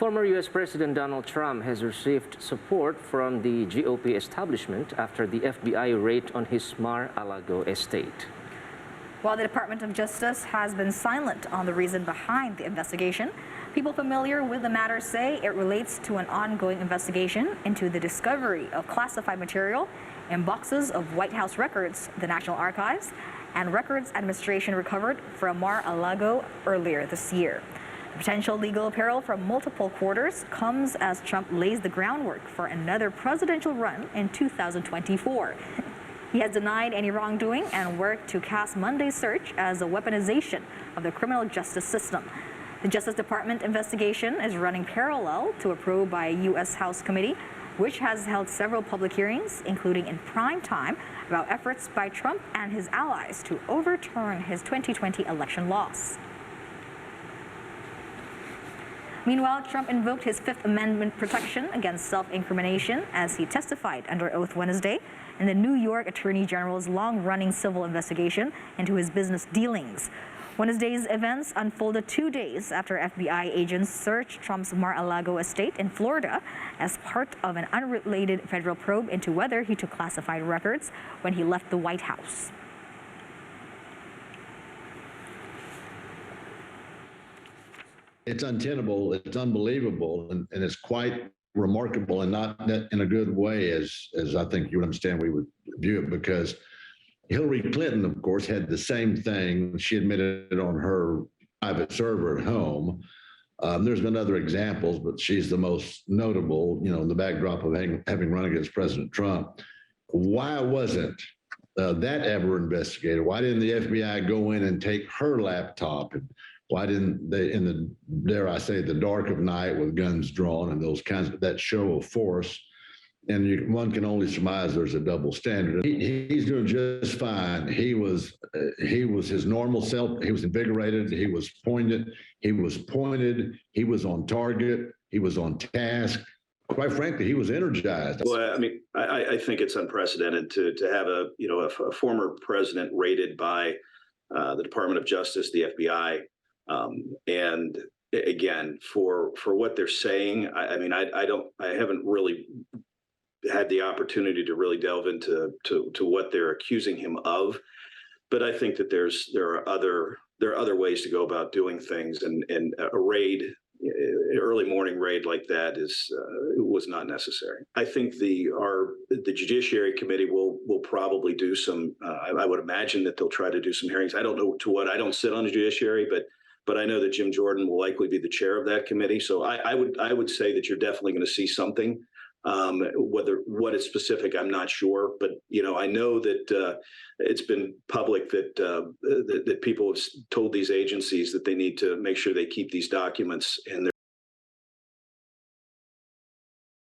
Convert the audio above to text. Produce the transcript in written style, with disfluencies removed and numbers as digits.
Former U.S. President Donald Trump has received support from the GOP establishment after the FBI raid on his Mar A Lago estate. While the Department of Justice has been silent on the reason behind the investigation, people familiar with the matter say it relates to an ongoing investigation into the discovery of classified material in boxes of White House records, the National Archives, and records administration recovered from Mar A Lago earlier this year. The potential legal peril from multiple quarters comes as Trump lays the groundwork for another presidential run in 2024. He has denied any wrongdoing and worked to cast Monday's search as a weaponization of the criminal justice system. The Justice Department investigation is running parallel to a probe by a U.S. House committee, which has held several public hearings, including in prime time, about efforts by Trump and his allies to overturn his 2020 election loss. Meanwhile, Trump invoked his Fifth Amendment protection against self-incrimination as he testified under oath Wednesday in the New York Attorney General's long-running civil investigation into his business dealings. Wednesday's events unfolded 2 days after FBI agents searched Trump's Mar A Lago estate in Florida as part of an unrelated federal probe into whether he took classified records when he left the White House. It's untenable, it's unbelievable, and it's quite remarkable, and not in a good way, as I think you would understand we would view it, because Hillary Clinton, of course, had the same thing. She admitted on her private server at home. There's been other examples, but she's the most notable, in the backdrop of having run against President Trump. Why wasn't that ever investigated? Why didn't the FBI go in and take her laptop? And why didn't they, in the, dare I say, the dark of night with guns drawn and those kinds of, that show of force? And one can only surmise there's a double standard. He's doing just fine. He was his normal self. He was invigorated. He was poignant. He was pointed. He was on target. He was on task. Quite frankly, he was energized. Well, I mean, I think it's unprecedented to have a former president raided by the Department of Justice, the FBI, and again, for what they're saying. I mean, I haven't really had the opportunity to really delve into what they're accusing him of, but I think that there are other ways to go about doing things, and a raid, early morning raid like that was not necessary. I think the Judiciary Committee will probably do some. I would imagine that they'll try to do some hearings. I don't know to what. I don't sit on the Judiciary, but I know that Jim Jordan will likely be the chair of that committee. So I would say that you're definitely going to see something. What is specific, I'm not sure, but I know that it's been public that that people have told these agencies that they need to make sure they keep these documents in their